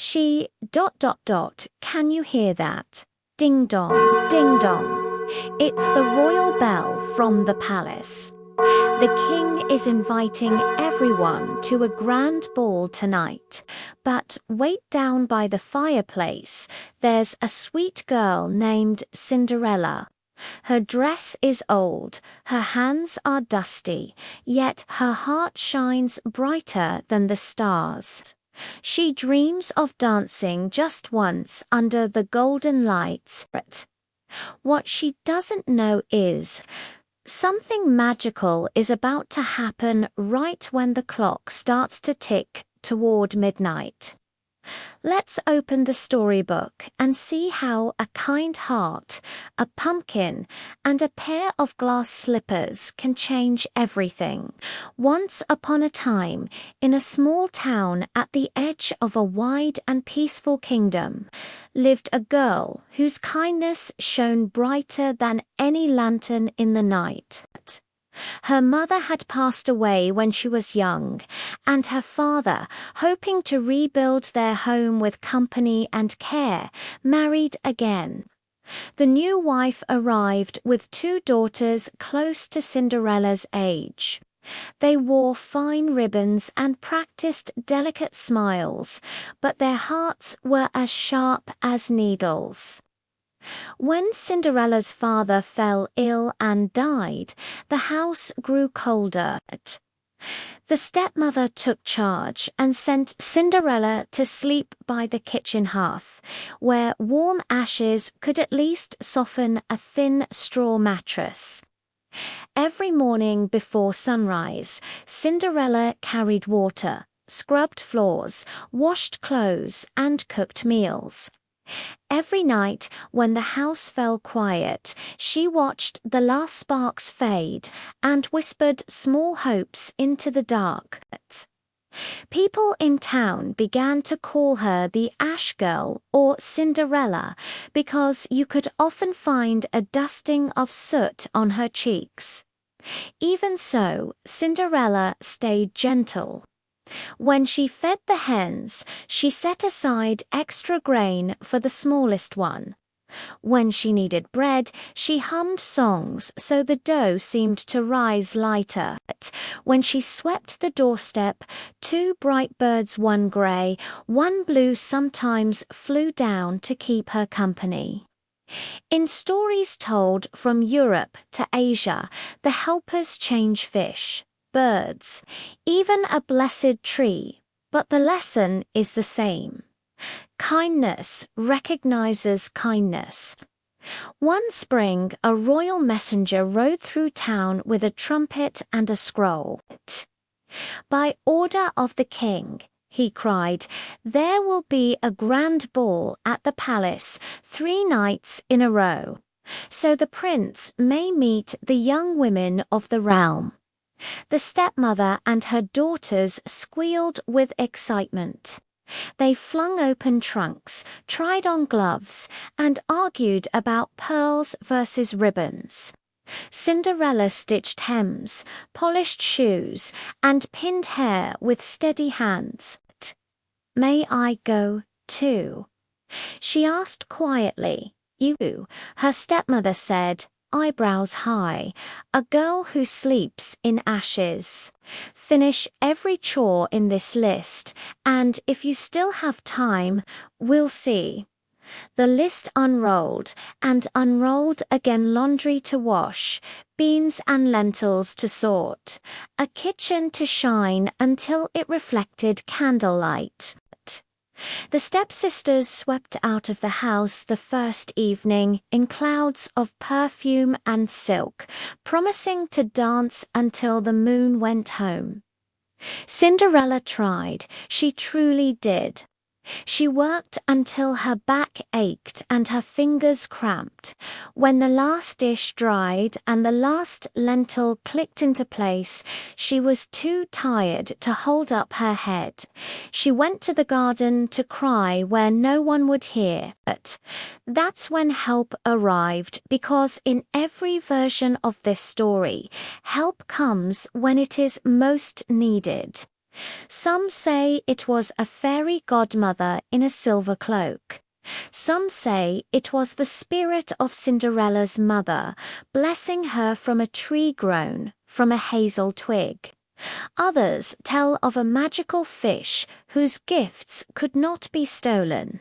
She Can you hear that? Ding dong, ding dong. It's the royal bell from the palace. The king is inviting everyone to a grand ball tonight, but wait down by the fireplace, there's a sweet girl named Cinderella. Her dress is old, her hands are dusty, yet her heart shines brighter than the stars. She dreams of dancing just once under the golden lights. What she doesn't know is something magical is about to happen right when the clock starts to tick toward midnight. Let's open the storybook and see how a kind heart, a pumpkin, and a pair of glass slippers can change everything. Once upon a time, in a small town at the edge of a wide and peaceful kingdom, lived a girl whose kindness shone brighter than any lantern in the night. Her mother had passed away when she was young, and her father, hoping to rebuild their home with company and care, married again. The new wife arrived with two daughters close to Cinderella's age. They wore fine ribbons and practiced delicate smiles, but their hearts were as sharp as needles. When Cinderella's father fell ill and died, the house grew colder. The stepmother took charge and sent Cinderella to sleep by the kitchen hearth, where warm ashes could at least soften a thin straw mattress. Every morning before sunrise, Cinderella carried water, scrubbed floors, washed clothes, and cooked meals. Every night, when the house fell quiet, she watched the last sparks fade and whispered small hopes into the dark. People in town began to call her the Ash Girl or Cinderella because you could often find a dusting of soot on her cheeks. Even so, Cinderella stayed gentle. When she fed the hens, she set aside extra grain for the smallest one. When she needed bread, she hummed songs so the dough seemed to rise lighter. When she swept the doorstep, two bright birds, one grey, one blue, sometimes flew down to keep her company. In stories told from Europe to Asia, the helpers change fish, birds, even a blessed tree, but the lesson is the same. Kindness recognizes kindness. One spring, a royal messenger rode through town with a trumpet and a scroll. "By order of the king," he cried, "there will be a grand ball at the palace 3 nights in a row, so the prince may meet the young women of the realm." The stepmother and her daughters squealed with excitement. They flung open trunks, tried on gloves, and argued about pearls versus ribbons. Cinderella stitched hems, polished shoes, and pinned hair with steady hands. "May I go, too?" she asked quietly. "You," her stepmother said, eyebrows high, "a girl who sleeps in ashes. Finish every chore in this list, and if you still have time, we'll see." The list unrolled and unrolled again: laundry to wash, beans and lentils to sort, a kitchen to shine until it reflected candlelight. The stepsisters swept out of the house the first evening in clouds of perfume and silk, promising to dance until the moon went home. Cinderella tried, she truly did. She worked until her back ached and her fingers cramped. When the last dish dried and the last lentil clicked into place, she was too tired to hold up her head. She went to the garden to cry where no one would hear. But that's when help arrived, because in every version of this story, help comes when it is most needed. Some say it was a fairy godmother in a silver cloak. Some say it was the spirit of Cinderella's mother, blessing her from a tree grown from a hazel twig. Others tell of a magical fish whose gifts could not be stolen.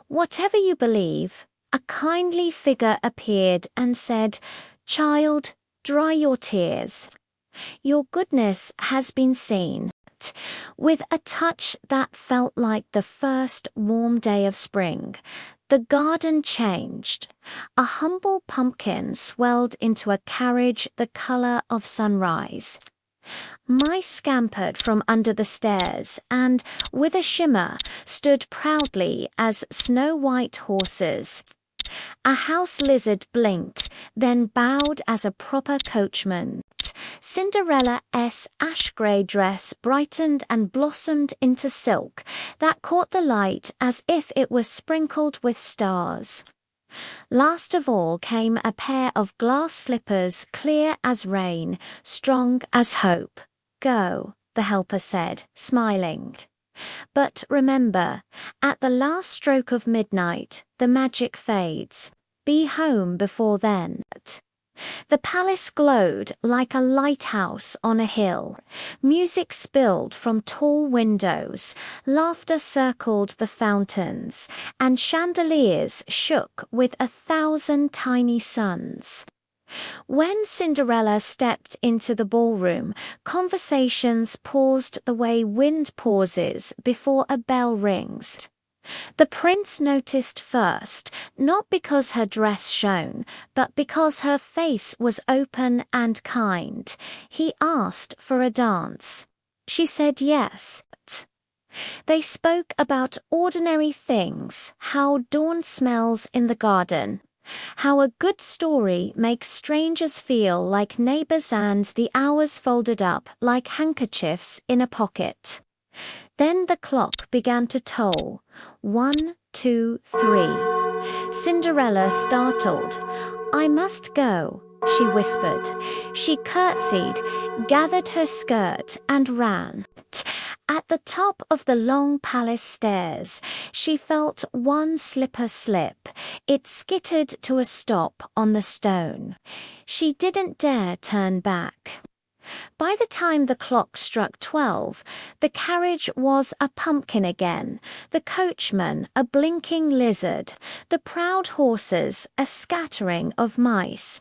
Whatever you believe, a kindly figure appeared and said, "Child, dry your tears. Your goodness has been seen." With a touch that felt like the first warm day of spring, the garden changed. A humble pumpkin swelled into a carriage the color of sunrise. Mice scampered from under the stairs and, with a shimmer, stood proudly as snow-white horses. A house lizard blinked, then bowed as a proper coachman. Cinderella's ash-grey dress brightened and blossomed into silk that caught the light as if it was sprinkled with stars. Last of all came a pair of glass slippers clear as rain, strong as hope. "Go," the helper said, smiling. "But remember, at the last stroke of midnight, the magic fades. Be home before then." The palace glowed like a lighthouse on a hill. Music spilled from tall windows, laughter circled the fountains, and chandeliers shook with 1,000 tiny suns. When Cinderella stepped into the ballroom, conversations paused the way wind pauses before a bell rings. The prince noticed first, not because her dress shone, but because her face was open and kind. He asked for a dance. She said yes. They spoke about ordinary things, how dawn smells in the garden, how a good story makes strangers feel like neighbors, and the hours folded up like handkerchiefs in a pocket. Then the clock began to toll. 1, 2, 3. Cinderella startled. "I must go," she whispered. She curtsied, gathered her skirt, and ran. At the top of the long palace stairs, she felt one slipper slip. It skittered to a stop on the stone. She didn't dare turn back. By the time the clock struck 12, the carriage was a pumpkin again, the coachman a blinking lizard, the proud horses a scattering of mice.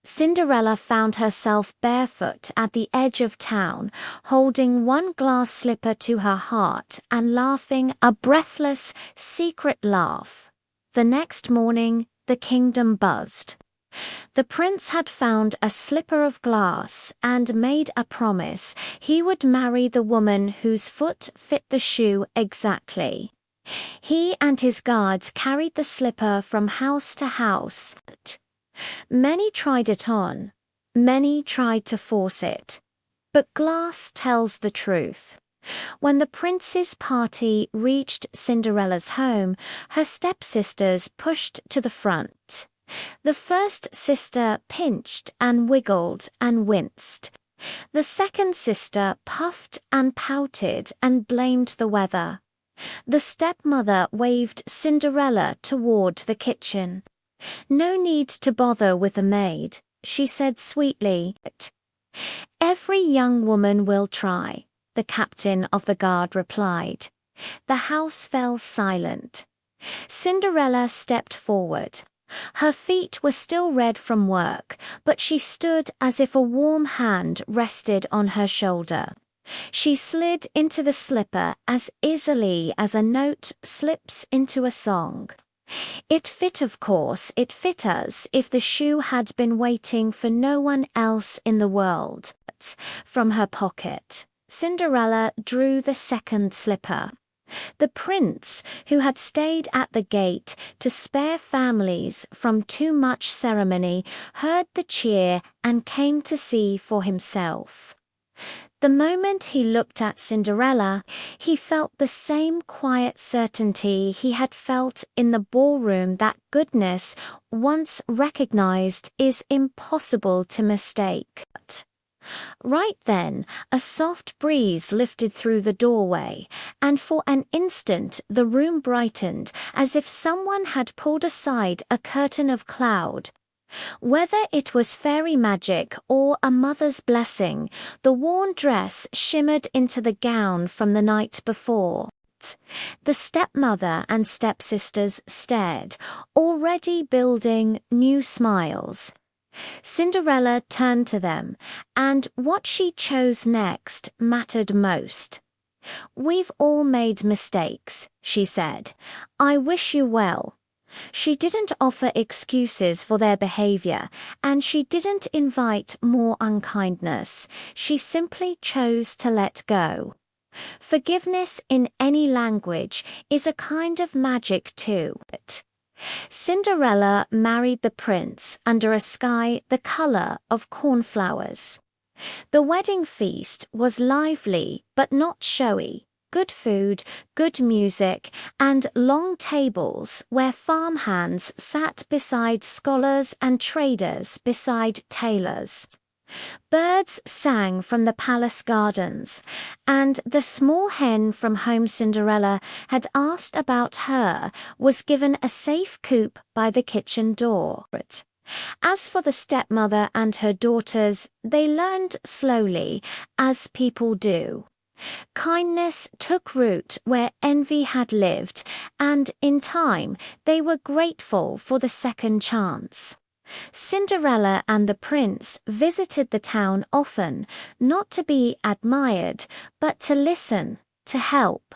Cinderella found herself barefoot at the edge of town, holding one glass slipper to her heart and laughing a breathless, secret laugh. The next morning, the kingdom buzzed. The prince had found a slipper of glass and made a promise he would marry the woman whose foot fit the shoe exactly. He and his guards carried the slipper from house to house. Many tried it on, many tried to force it. But glass tells the truth. When the prince's party reached Cinderella's home, her stepsisters pushed to the front. The first sister pinched and wiggled and winced. The second sister puffed and pouted and blamed the weather. The stepmother waved Cinderella toward the kitchen. "No need to bother with the maid," she said sweetly. "Every young woman will try," the captain of the guard replied. The house fell silent. Cinderella stepped forward. Her feet were still red from work, but she stood as if a warm hand rested on her shoulder. She slid into the slipper as easily as a note slips into a song. It fit, of course, it fit as if the shoe had been waiting for no one else in the world. From her pocket, Cinderella drew the second slipper. The prince, who had stayed at the gate to spare families from too much ceremony, heard the cheer and came to see for himself. The moment he looked at Cinderella, he felt the same quiet certainty he had felt in the ballroom that goodness, once recognized, is impossible to mistake. Right then, a soft breeze lifted through the doorway, and for an instant the room brightened as if someone had pulled aside a curtain of cloud. Whether it was fairy magic or a mother's blessing, the worn dress shimmered into the gown from the night before. The stepmother and stepsisters stared, already building new smiles. Cinderella turned to them, and what she chose next mattered most. "We've all made mistakes," she said. "I wish you well." She didn't offer excuses for their behavior, and she didn't invite more unkindness. She simply chose to let go. Forgiveness in any language is a kind of magic too. Cinderella married the prince under a sky the color of cornflowers. The wedding feast was lively but not showy. Good food, good music, and long tables where farmhands sat beside scholars and traders beside tailors. Birds sang from the palace gardens, and the small hen from home Cinderella had asked about her was given a safe coop by the kitchen door. As for the stepmother and her daughters, they learned slowly, as people do. Kindness took root where envy had lived, and in time they were grateful for the second chance. Cinderella and the prince visited the town often, not to be admired, but to listen, to help,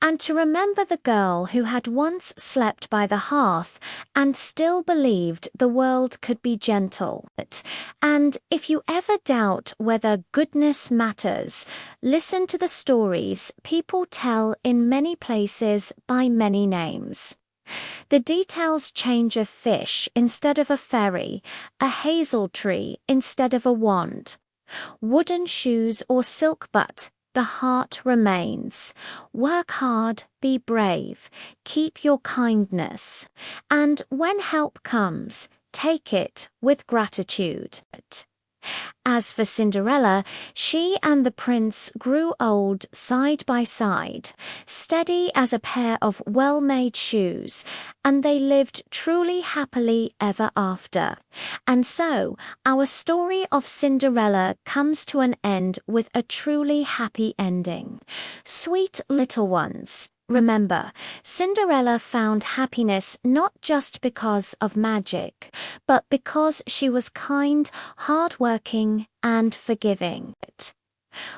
and to remember the girl who had once slept by the hearth and still believed the world could be gentle. And if you ever doubt whether goodness matters, listen to the stories people tell in many places by many names. The details change: a fish instead of a ferry, a hazel tree instead of a wand, wooden shoes or silk, but the heart remains. Work hard, be brave, keep your kindness, and when help comes, take it with gratitude. As for Cinderella, she and the prince grew old side by side, steady as a pair of well-made shoes, and they lived truly happily ever after. And so, our story of Cinderella comes to an end with a truly happy ending. Sweet little ones, remember, Cinderella found happiness not just because of magic, but because she was kind, hardworking, and forgiving.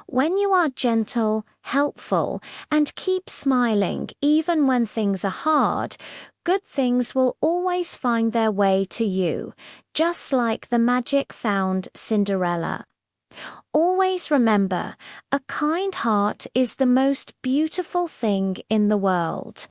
When you are gentle, helpful, and keep smiling even when things are hard, good things will always find their way to you, just like the magic found Cinderella. Always remember, a kind heart is the most beautiful thing in the world.